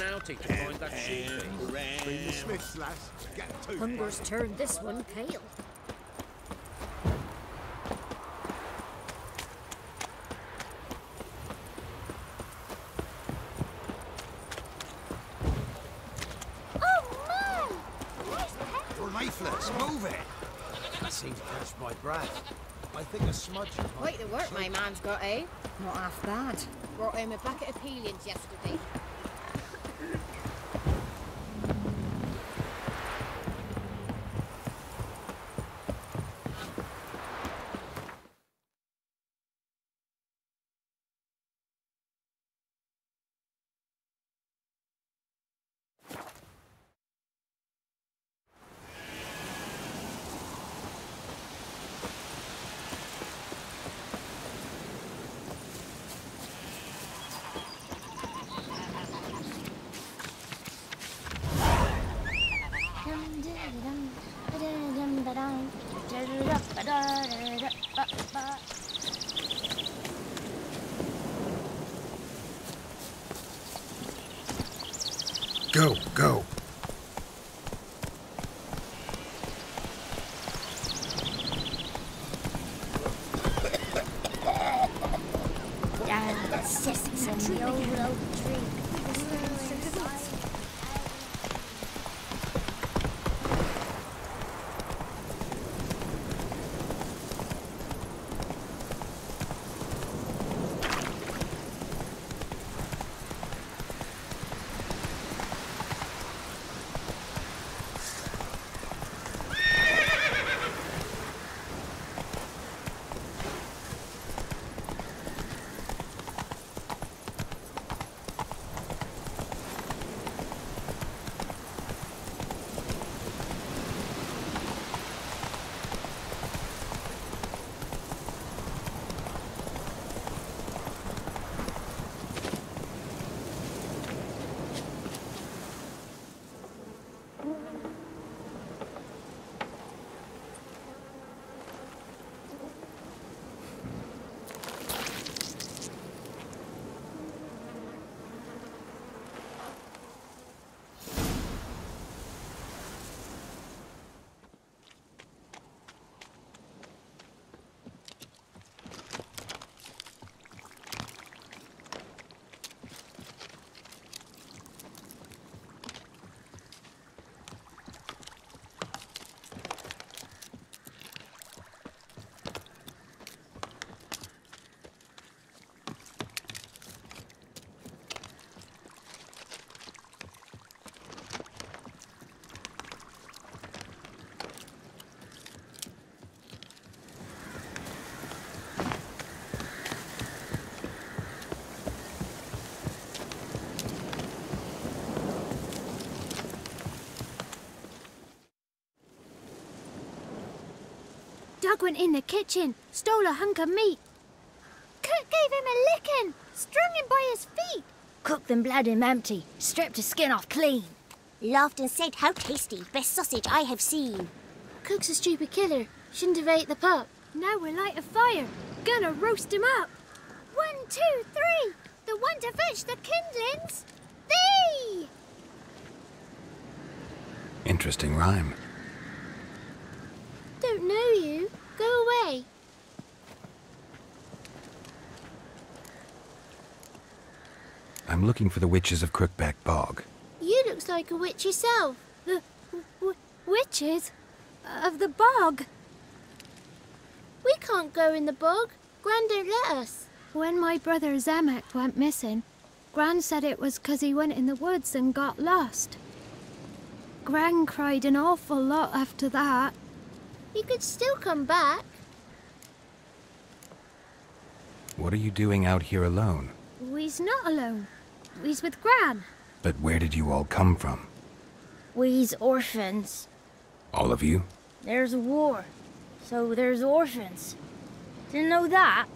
an outing to find that sheep. Bring the Smiths, lass. Get to Hunger's turned this one pale. You're lifeless. Move it. That seems to catch my breath. I think a smudge. Quite the work my man's got, eh? Not half bad. Brought him a bucket of peelings yesterday. Go, go. Sissy in the old oak tree. Doug went in the kitchen, stole a hunk of meat. Cook gave him a licking, strung him by his feet. Cooked and bled him empty, stripped his skin off clean. Laughed and said, "How tasty, best sausage I have seen." Cook's a stupid killer, shouldn't have ate the pup. Now we'll light a fire, gonna roast him up. 1, 2, 3, the one to fetch the kindlings. Thee! Interesting rhyme. Don't know you. Go away. I'm looking for the witches of Crookback Bog. You looks like a witch yourself. The witches of the bog. We can't go in the bog. Gran don't let us. When my brother Zamek went missing, Gran said it was 'cause he went in the woods and got lost. Gran cried an awful lot after that. You could still come back. What are you doing out here alone? We's not alone. We's with Gran. But where did you all come from? We's orphans. All of you? There's a war, so there's orphans. Didn't know that?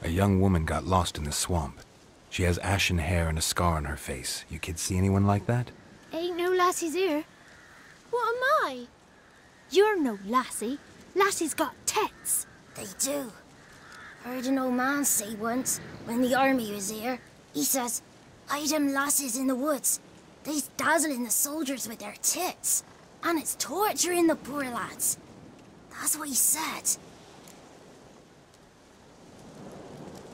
A young woman got lost in the swamp. She has ashen hair and a scar on her face. You kids see anyone like that? Ain't no lassies here. What am I? You're no lassie. Lassie's got tits. They do. Heard an old man say once, when the army was here, he says, I them lasses in the woods. They's dazzling the soldiers with their tits. And it's torturing the poor lads. That's what he said.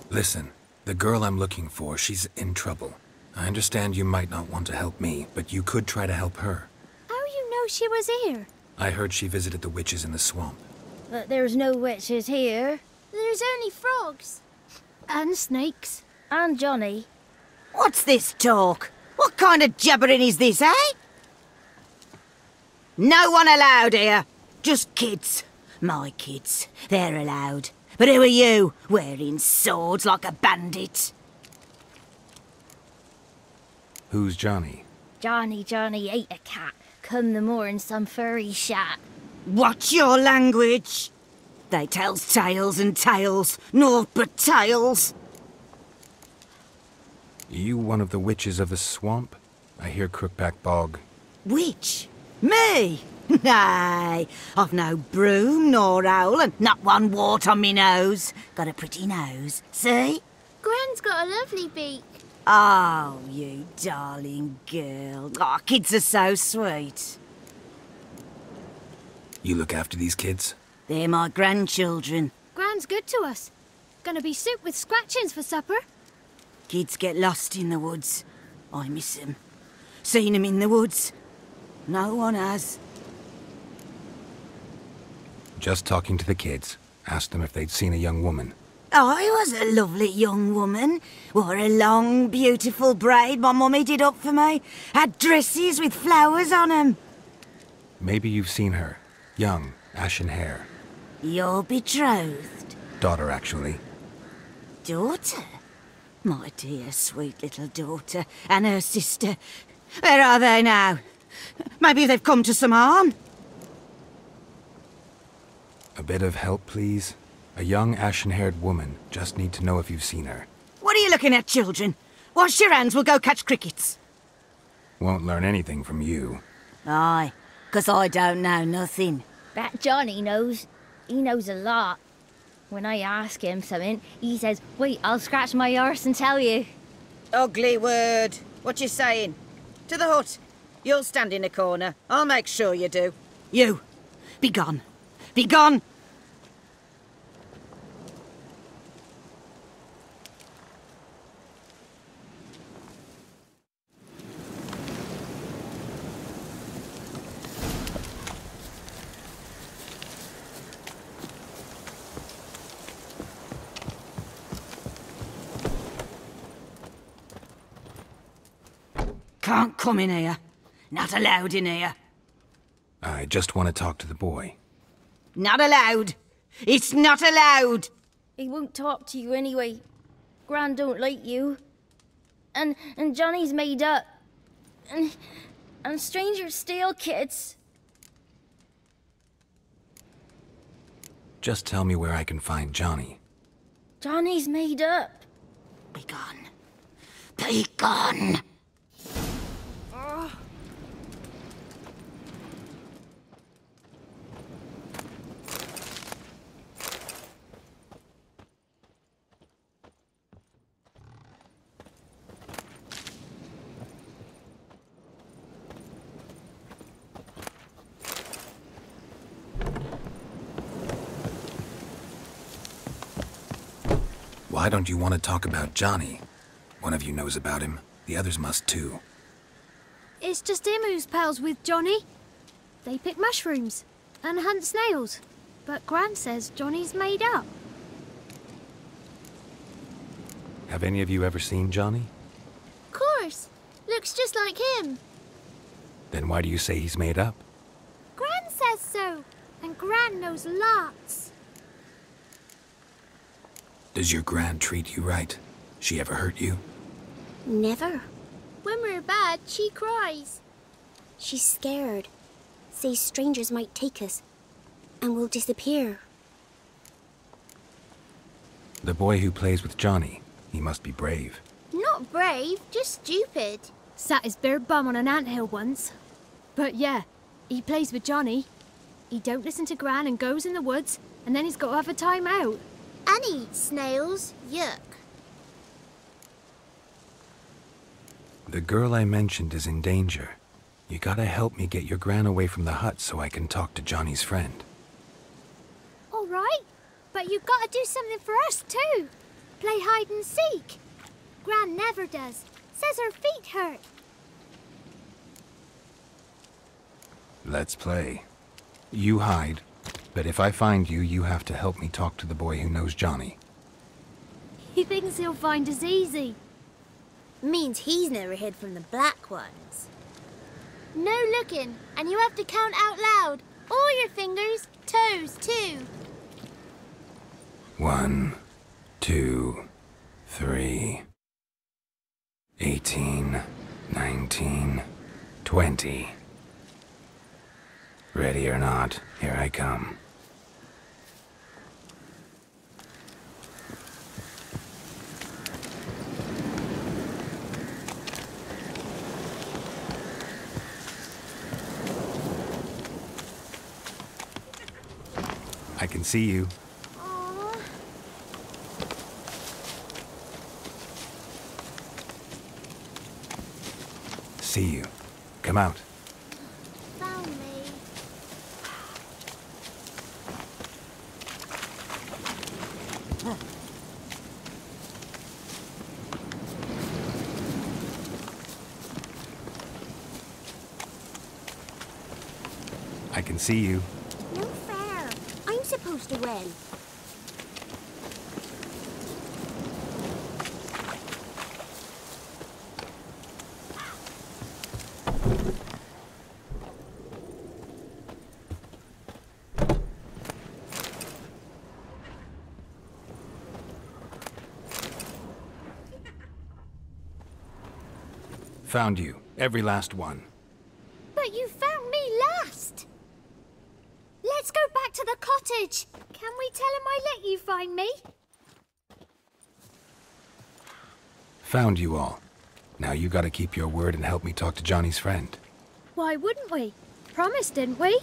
Listen, the girl I'm looking for, she's in trouble. I understand you might not want to help me, but you could try to help her. How you know she was here? I heard she visited the witches in the swamp. But there's no witches here. There's only frogs. And snakes. And Johnny. What's this talk? What kind of jabbering is this, eh? No one allowed here. Just kids. My kids. They're allowed. But who are you, wearing swords like a bandit? Who's Johnny? Johnny ate a cat. Come the more in some furry shat. Watch your language. They tells tales and tales, naught but tales. You one of the witches of the swamp? I hear Crookback Bog. Witch? Me? Nay, I've no broom nor owl and not one wart on me nose. Got a pretty nose, see? Gran's got a lovely beak. Oh, you darling girl. Oh, kids are so sweet. You look after these kids? They're my grandchildren. Gran's good to us. Gonna be soup with scratchings for supper. Kids get lost in the woods. I miss them. Seen 'em in the woods. No one has. Just talking to the kids. Asked them if they'd seen a young woman. I was a lovely young woman. Wore a long, beautiful braid my mummy did up for me. Had dresses with flowers on 'em. Maybe you've seen her. Young, ashen hair. You're betrothed. Daughter, actually. Daughter? My dear, sweet little daughter. And her sister. Where are they now? Maybe they've come to some harm. A bit of help, please? A young, ashen-haired woman. Just need to know if you've seen her. What are you looking at, children? Wash your hands, we'll go catch crickets. Won't learn anything from you. Aye, 'cause I don't know nothing. That Johnny knows. He knows a lot. When I ask him something, he says, wait, I'll scratch my arse and tell you. Ugly word. What you saying? To the hut. You'll stand in a corner. I'll make sure you do. You, be gone. Be gone! Can't come in here. Not allowed in here. I just want to talk to the boy. Not allowed. It's not allowed. He won't talk to you anyway. Gran don't like you. And Johnny's made up. And strangers steal kids. Just tell me where I can find Johnny. Johnny's made up. Be gone. Be gone. Why don't you want to talk about Johnny? One of you knows about him. The others must too. It's just him who's pals with Johnny. They pick mushrooms and hunt snails. But Gran says Johnny's made up. Have any of you ever seen Johnny? Of course. Looks just like him. Then why do you say he's made up? Gran says so. And Gran knows lots. Does your Gran treat you right? She ever hurt you? Never. When we're bad, she cries. She's scared. Says strangers might take us. And we'll disappear. The boy who plays with Johnny, he must be brave. Not brave, just stupid. Sat his bare bum on an anthill once. But yeah, he plays with Johnny. He don't listen to Gran and goes in the woods, and then he's got to have a time out. And he eats snails. Yuck. The girl I mentioned is in danger. You gotta help me get your gran away from the hut so I can talk to Johnny's friend. All right, but you've got to do something for us too. Play hide and seek. Gran never does. Says her feet hurt. Let's play. You hide, but if I find you, you have to help me talk to the boy who knows Johnny. He thinks he'll find us easy. Means he's never hid from the black ones. No looking, and you have to count out loud. All your fingers, toes too. 1, 2, 3, 18, 19, 20. Ready or not, here I come. I can see you. Aww. See you. Come out. Found me. I can see you. No fair. I'm supposed to win. Found you. Every last one. But you found me last. Let's go back to the cottage. Can we tell him I let you find me? Found you all. Now you gotta keep your word and help me talk to Johnny's friend. Why wouldn't we? Promised, didn't we?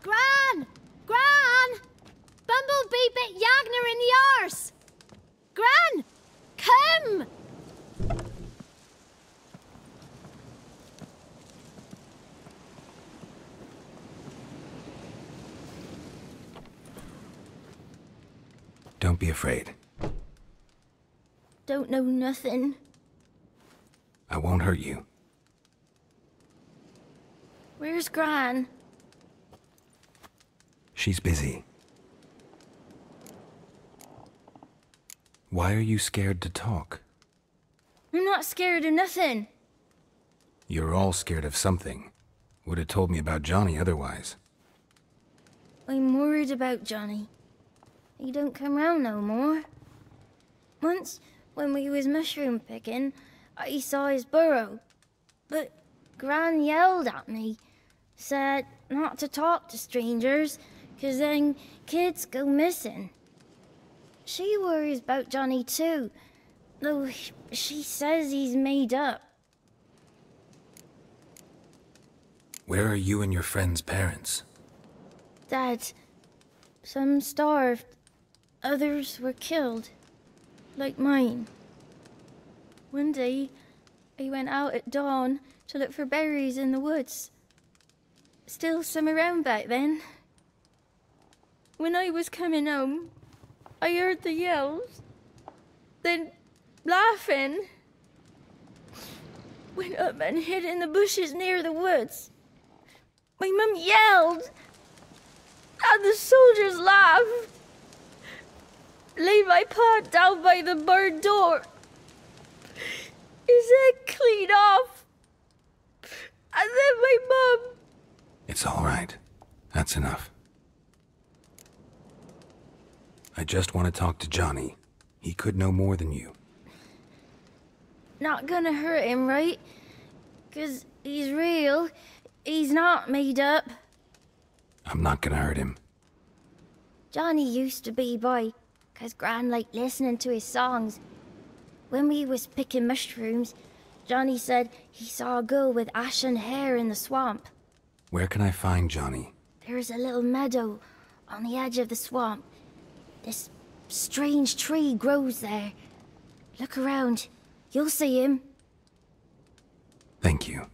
Gran! Gran! Bumblebee bit Yagner in the arse! Gran! Come! Don't be afraid. Don't know nothing. I won't hurt you. Where's Gran? She's busy. Why are you scared to talk? I'm not scared of nothing. You're all scared of something. Would have told me about Johnny otherwise. I'm worried about Johnny. He don't come round no more. Once, when we was mushroom picking, I saw his burrow. But Gran yelled at me, said not to talk to strangers, 'cause then kids go missing. She worries about Johnny too, though she says he's made up. Where are you and your friend's parents? Dad, some starved, others were killed, like mine. One day, I went out at dawn to look for berries in the woods. Still some around back then. When I was coming home, I heard the yells, then laughing. Went up and hid in the bushes near the woods. My mum yelled, and the soldiers laughed. Laid my pa down by the barn door. His head clean off. And then my mum... It's all right. That's enough. I just want to talk to Johnny. He could know more than you. Not gonna hurt him, right? 'Cause he's real. He's not made up. I'm not gonna hurt him. Johnny used to be boy, 'cause Gran liked listening to his songs. When we was picking mushrooms, Johnny said he saw a girl with ashen hair in the swamp. Where can I find Johnny? There's a little meadow on the edge of the swamp. This strange tree grows there. Look around. You'll see him. Thank you.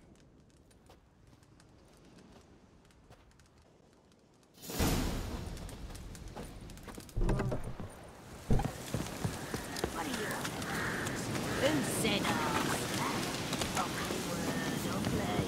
Who said I was that? Fucking word, ugly.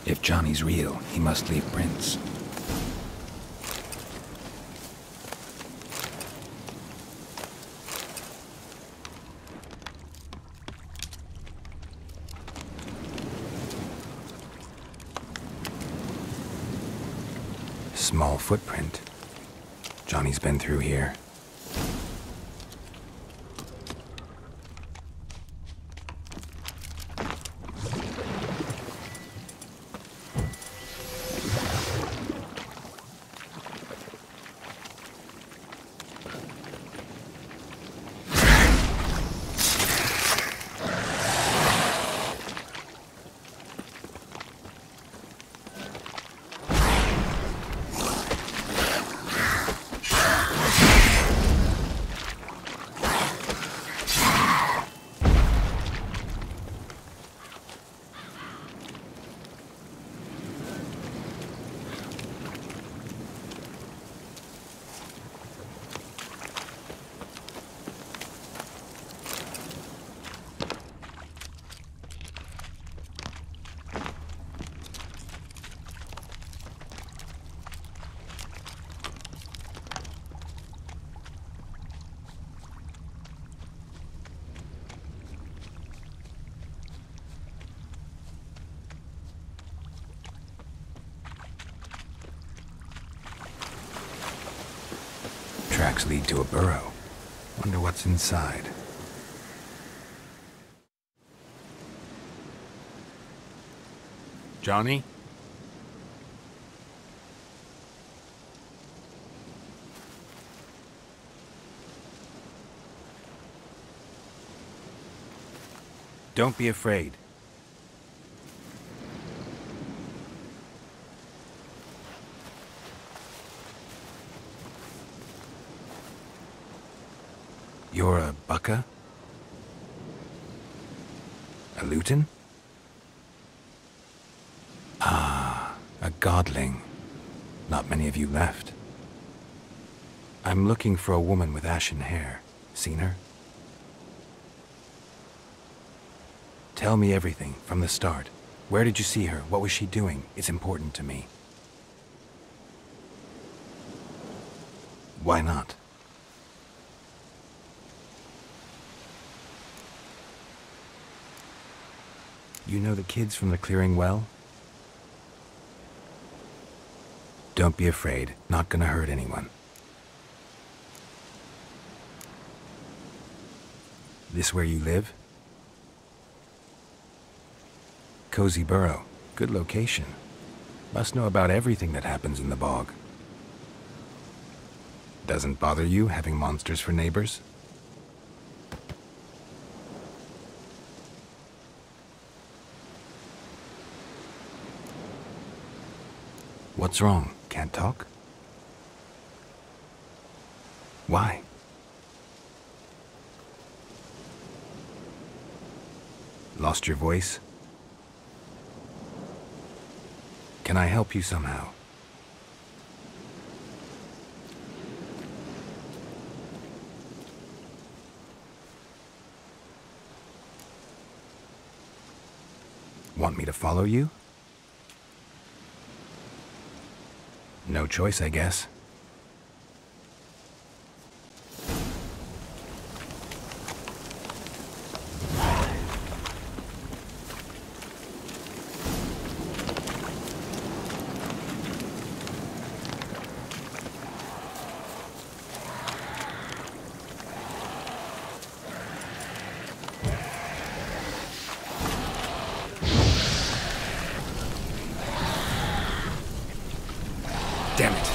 If Johnny's real, he must leave prints. Small footprint. Johnny's been through here. Tracks lead to a burrow. Wonder what's inside. Johnny? Don't be afraid. You're a Bucka? A Luton? Ah, a godling. Not many of you left. I'm looking for a woman with ashen hair. Seen her? Tell me everything, from the start. Where did you see her? What was she doing? It's important to me. Why not? You know the kids from the clearing well? Don't be afraid. Not gonna hurt anyone. This where you live? Cozy burrow. Good location. Must know about everything that happens in the bog. Doesn't bother you having monsters for neighbors? What's wrong? Can't talk? Why? Lost your voice? Can I help you somehow? Want me to follow you? No choice, I guess. Damn it.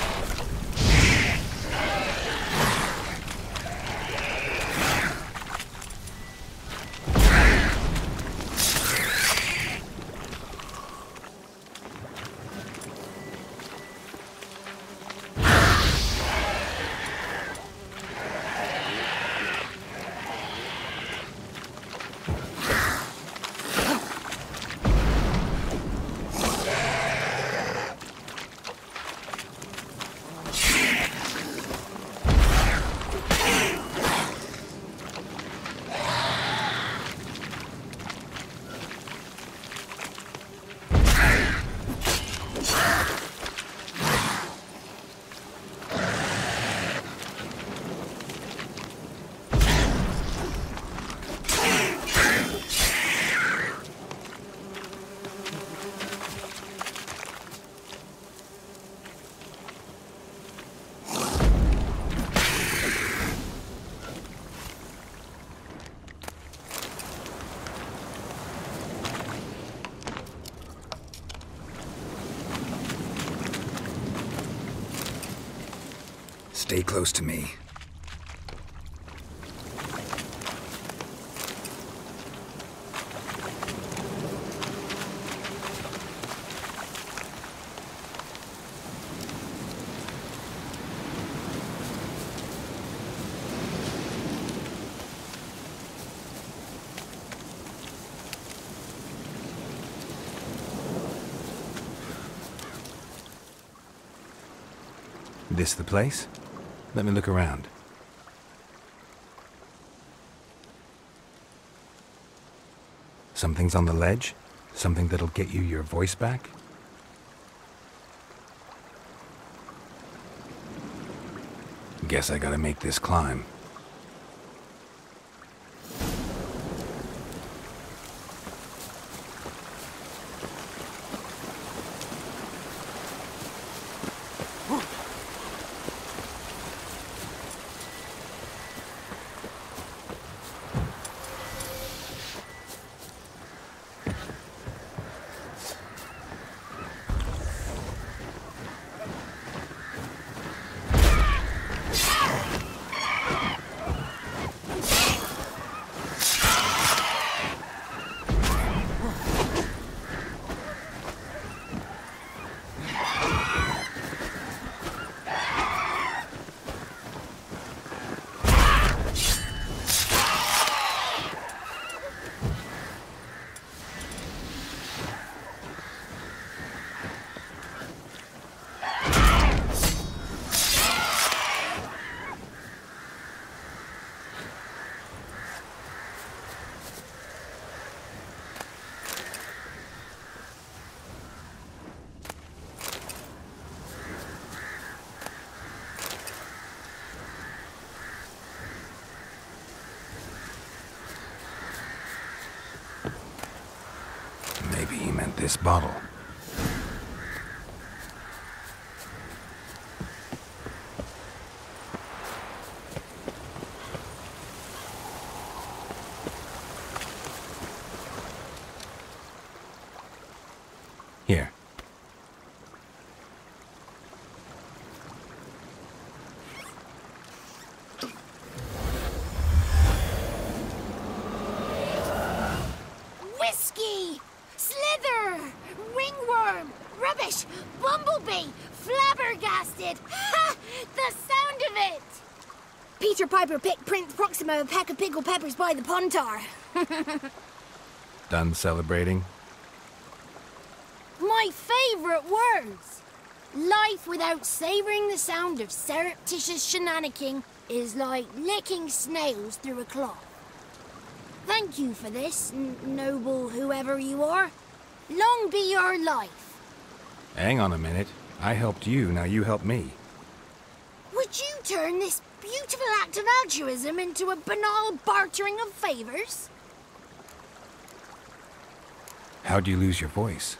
Stay close to me. This the place? Let me look around. Something's on the ledge? Something that'll get you your voice back? Guess I gotta make this climb. Maybe he meant this bottle. Here. Whiskey! Slither! Ringworm! Rubbish! Bumblebee! Flabbergasted! Ha! The sound of it! Peter Piper picked Prince Proximo a pack of pickled peppers by the pontar. Done celebrating? My favourite words! Life without savouring the sound of surreptitious shenanigans is like licking snails through a cloth. Thank you for this, noble whoever you are. Long be your life. Hang on a minute. I helped you, now you help me. Would you turn this beautiful act of altruism into a banal bartering of favours? How'd you lose your voice?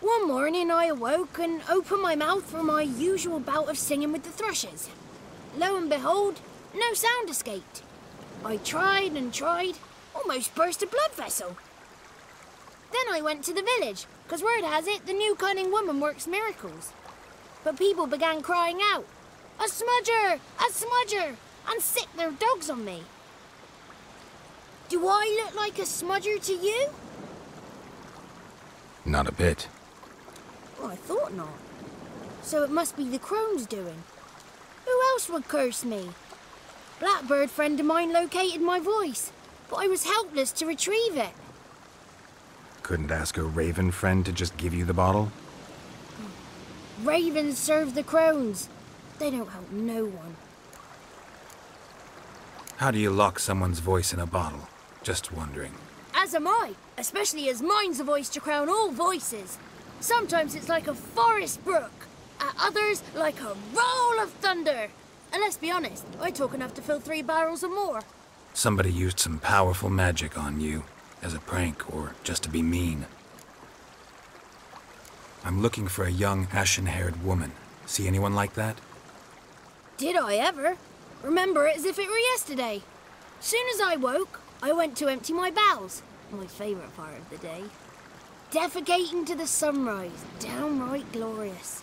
One morning I awoke and opened my mouth for my usual bout of singing with the thrushes. Lo and behold, no sound escaped. I tried and tried, almost burst a blood vessel. Then I went to the village, because word has it the new cunning woman works miracles. But people began crying out, "A smudger! A smudger!" and sicked their dogs on me. Do I look like a smudger to you? Not a bit. Well, I thought not. So it must be the crone's doing. Who else would curse me? Blackbird friend of mine located my voice, but I was helpless to retrieve it. Couldn't ask a raven friend to just give you the bottle? Ravens serve the crones. They don't help no one. How do you lock someone's voice in a bottle? Just wondering. As am I, especially as mine's a voice to crown all voices. Sometimes it's like a forest brook, at others like a roll of thunder. And let's be honest, I talk enough to fill 3 barrels or more. Somebody used some powerful magic on you, as a prank or just to be mean. I'm looking for a young, ashen-haired woman. See anyone like that? Did I ever? Remember it as if it were yesterday. Soon as I woke, I went to empty my bowels. My favourite part of the day. Defecating to the sunrise, downright glorious.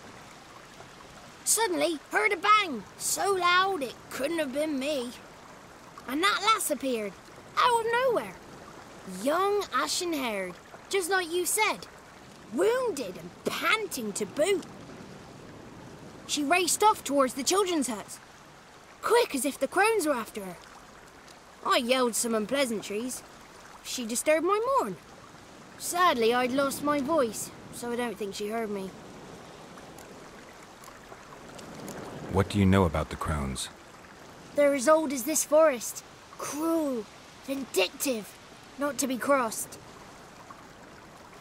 Suddenly, heard a bang, so loud it couldn't have been me. And that lass appeared, out of nowhere. Young, ashen-haired, just like you said. Wounded and panting to boot. She raced off towards the children's huts, quick as if the crones were after her. I yelled some unpleasantries. She disturbed my morn. Sadly, I'd lost my voice, so I don't think she heard me. What do you know about the crones? They're as old as this forest. Cruel, vindictive, not to be crossed.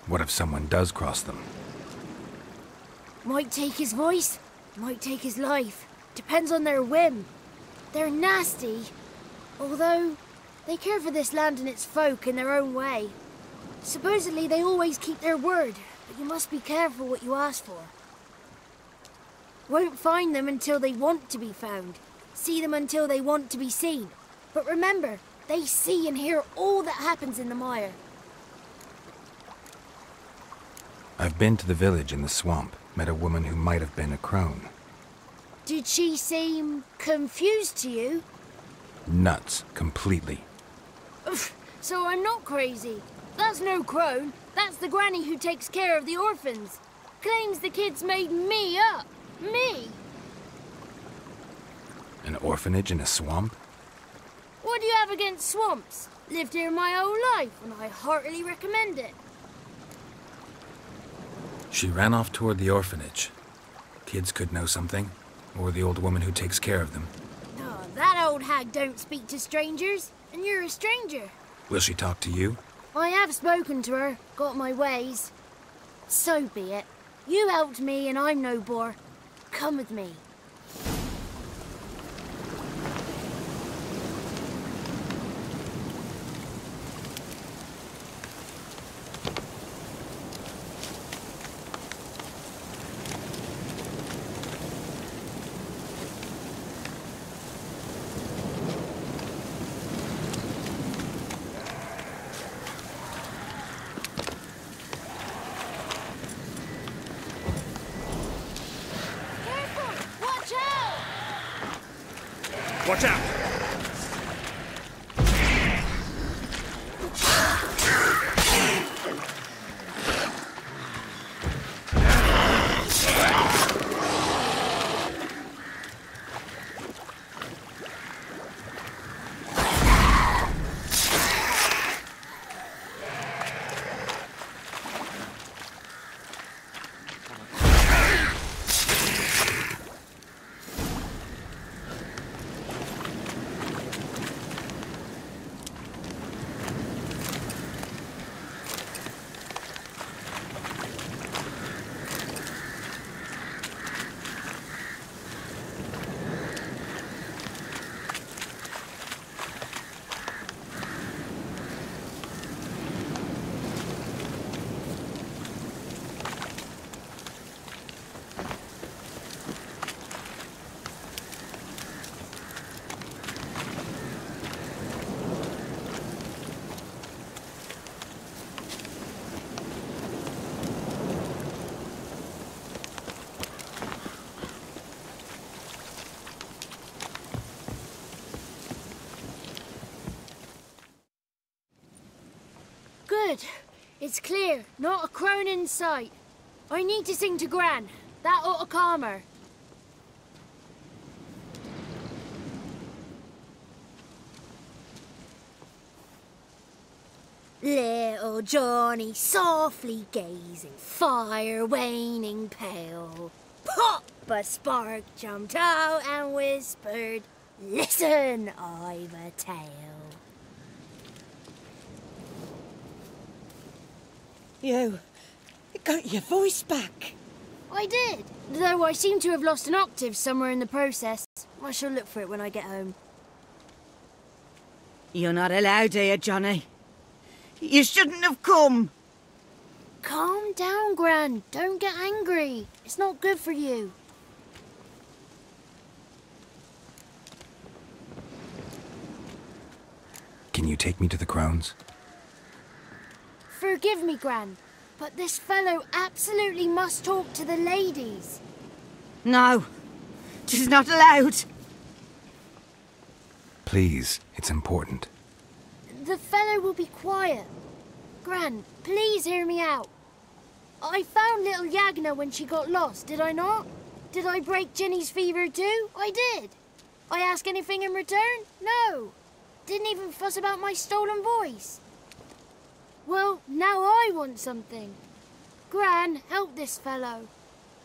What if someone does cross them? Might take his voice, might take his life. Depends on their whim. They're nasty, although they care for this land and its folk in their own way. Supposedly they always keep their word, but you must be careful what you ask for. Won't find them until they want to be found. See them until they want to be seen. But remember, they see and hear all that happens in the mire. I've been to the village in the swamp, met a woman who might have been a crone. Did she seem confused to you? Nuts, completely. So I'm not crazy. That's no crone. That's the granny who takes care of the orphans. Claims the kids made me up. Me! An orphanage in a swamp? What do you have against swamps? Lived here my whole life, and I heartily recommend it. She ran off toward the orphanage. Kids could know something, or the old woman who takes care of them. Oh, that old hag don't speak to strangers, and you're a stranger. Will she talk to you? I have spoken to her, got my ways. So be it. You helped me, and I'm no bore. Come with me. Watch out! Good. It's clear. Not a crone in sight. I need to sing to Gran. That ought to calm her. Little Johnny softly gazing, fire waning pale. Pop! A spark jumped out and whispered, "Listen, I've a tale." You got your voice back. I did, though I seem to have lost an octave somewhere in the process. I shall look for it when I get home. You're not allowed here, Johnny. You shouldn't have come. Calm down, Gran. Don't get angry. It's not good for you. Can you take me to the crones? Forgive me, Gran, but this fellow absolutely must talk to the ladies. No, she's not allowed. Please, it's important. The fellow will be quiet. Gran, please hear me out. I found little Yagna when she got lost, did I not? Did I break Ginny's fever too? I did. I ask anything in return? No. Didn't even fuss about my stolen voice. Well, now I want something. Gran, help this fellow.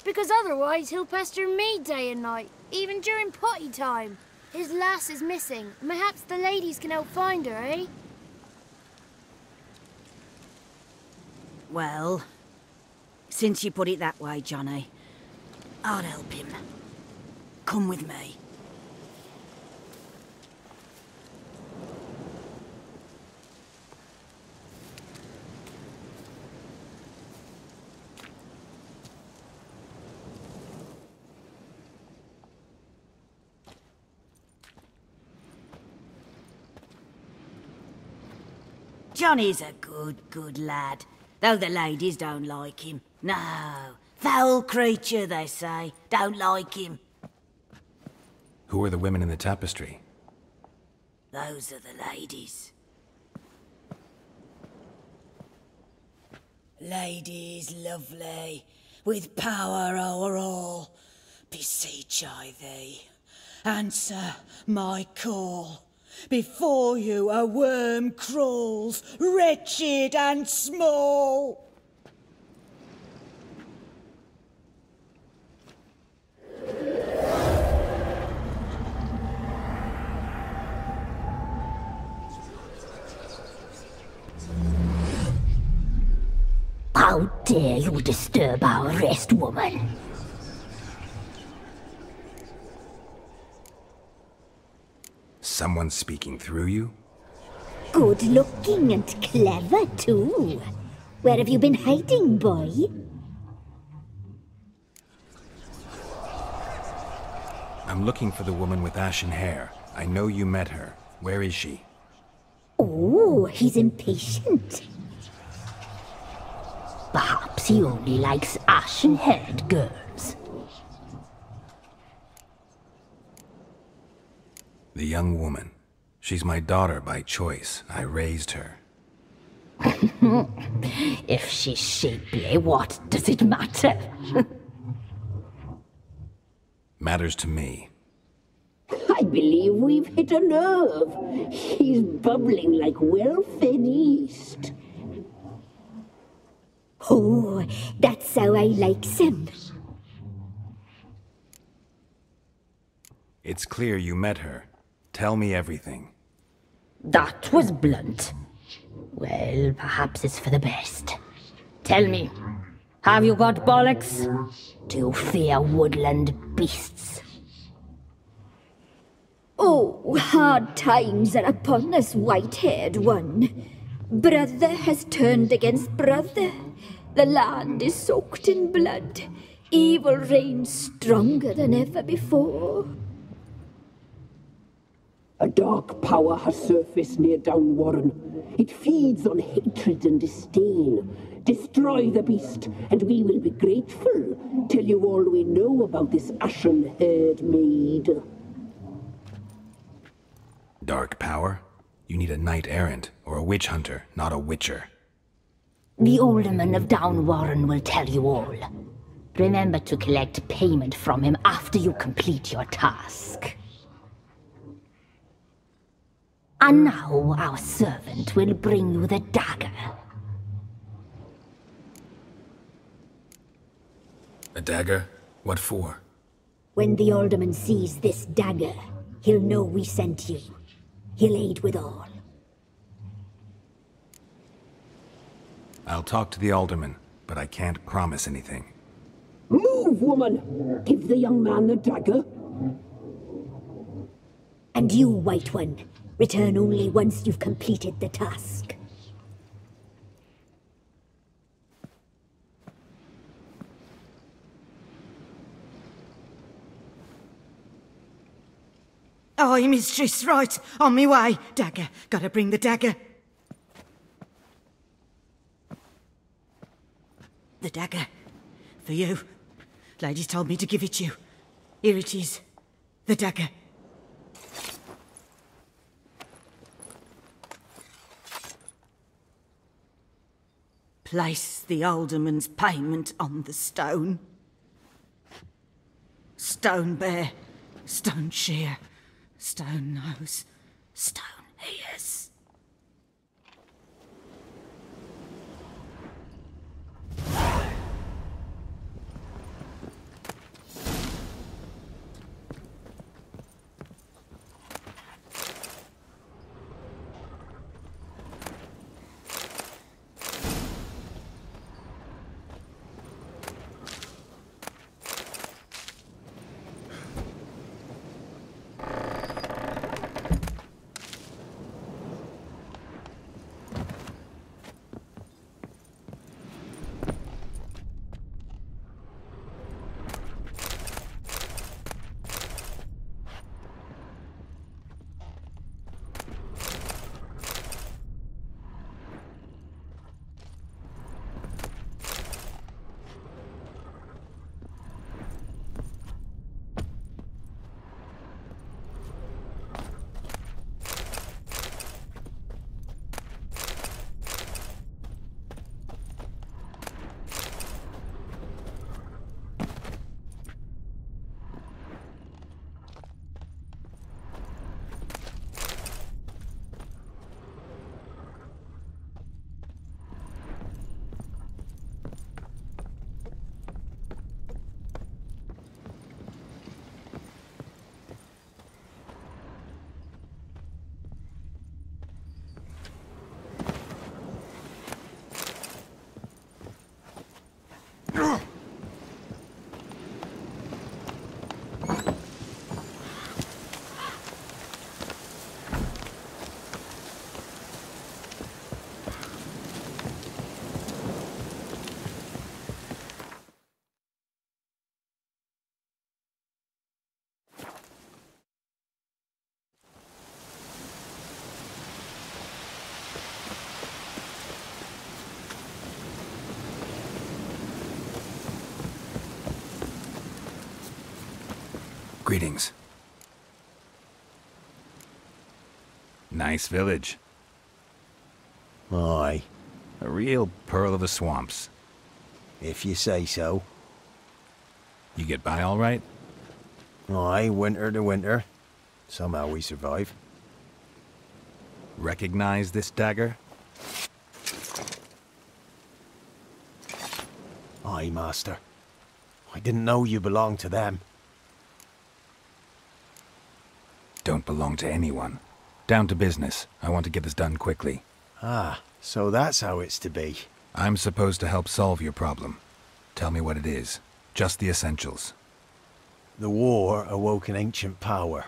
Because otherwise he'll pester me day and night, even during potty time. His lass is missing. Perhaps the ladies can help find her, eh? Well, since you put it that way, Johnny, I'll help him. Come with me. Johnny's a good lad, though the ladies don't like him. No, foul creature, they say. Don't like him. Who are the women in the tapestry? Those are the ladies. Ladies lovely, with power o'er all, beseech I thee, answer my call. Before you a worm crawls, wretched and small. How dare you disturb our rest, woman? Someone speaking through you? Good looking and clever, too. Where have you been hiding, boy? I'm looking for the woman with ashen hair. I know you met her. Where is she? Oh, he's impatient. Perhaps he only likes ashen-haired girls. The young woman. She's my daughter by choice. I raised her. If she's shapely, what does it matter? Matters to me. I believe we've hit a nerve. He's bubbling like well-fed yeast. Oh, that's how I likes him. It's clear you met her. Tell me everything. That was blunt. Well, perhaps it's for the best. Tell me, have you got bollocks? Do you fear woodland beasts? Oh, hard times are upon us, white-haired one. Brother has turned against brother. The land is soaked in blood. Evil reigns stronger than ever before. A dark power has surfaced near Downwarren. It feeds on hatred and disdain. Destroy the beast, and we will be grateful. Tell you all we know about this ashen-haired maid. Dark power? You need a knight-errant or a witch hunter, not a witcher. The Alderman of Downwarren will tell you all. Remember to collect payment from him after you complete your task. And now our servant will bring you the dagger. A dagger? What for? When the Alderman sees this dagger, he'll know we sent you. He'll aid with all. I'll talk to the alderman, but I can't promise anything. Move, woman! Give the young man the dagger. And you, White One, return only once you've completed the task. Aye, mistress, right. On me way. Dagger. Gotta bring the dagger. The dagger. For you. Ladies told me to give it you. Here it is. The dagger. Place the alderman's payment on the stone. Stone bear. Stone shear. Stone nose, stone ears. Greetings. Nice village. Aye, A real pearl of the swamps. if you say so. You get by all right? Aye, winter to winter. Somehow we survive. Recognize this dagger? Aye, master. I didn't know you belonged to them. Don't belong to anyone. Down to business. I want to get this done quickly. Ah, so that's how it's to be. I'm supposed to help solve your problem. Tell me what it is. Just the essentials. The war awoke an ancient power.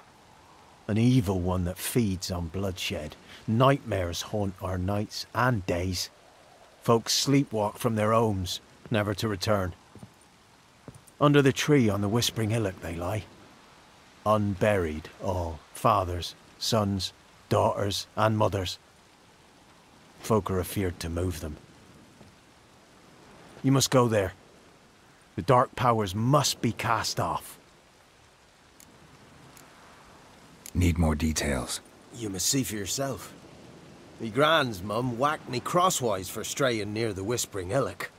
An evil one that feeds on bloodshed. Nightmares haunt our nights and days. Folks sleepwalk from their homes, never to return. Under the tree on the Whispering Hillock they lie. Unburied all, fathers, sons, daughters and mothers. Folk are afeard to move them. You must go there. The dark powers must be cast off. Need more details. You must see for yourself. Me grand's mum whacked me crosswise for straying near the Whispering Hillock.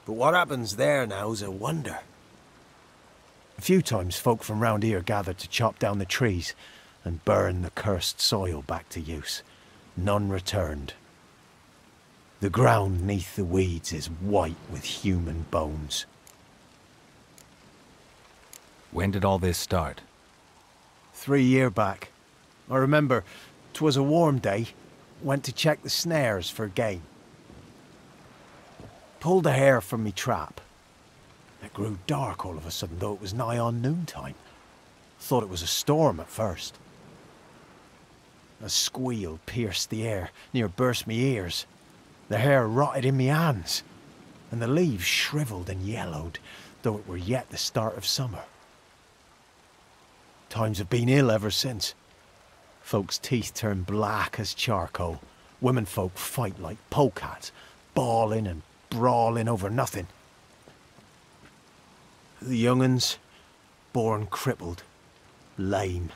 But what happens there now's a wonder. A few times folk from round here gathered to chop down the trees and burn the cursed soil back to use. None returned. The ground neath the weeds is white with human bones. When did all this start? 3 year back. I remember 'twas a warm day. Went to check the snares for game. Pulled a hare from me trap. It grew dark all of a sudden, though it was nigh on noontime. Thought it was a storm at first. A squeal pierced the air, near burst me ears. The hare rotted in me hands, and the leaves shriveled and yellowed, though it were yet the start of summer. Times have been ill ever since. Folks' teeth turn black as charcoal. Womenfolk fight like polecats, bawling and brawling over nothing. The young'uns, born crippled, lame,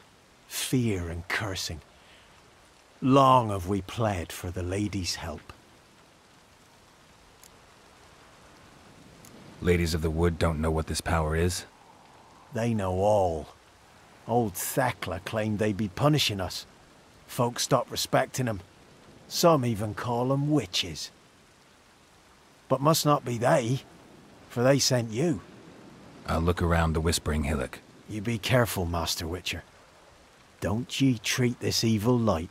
fear and cursing. Long have we pled for the lady's help. Ladies of the Wood don't know what this power is? They know all. Old Thekla claimed they'd be punishing us. Folk stopped respecting them. Some even call them witches. But must not be they, for they sent you. I'll look around the Whispering Hillock. You be careful, Master Witcher. Don't ye treat this evil light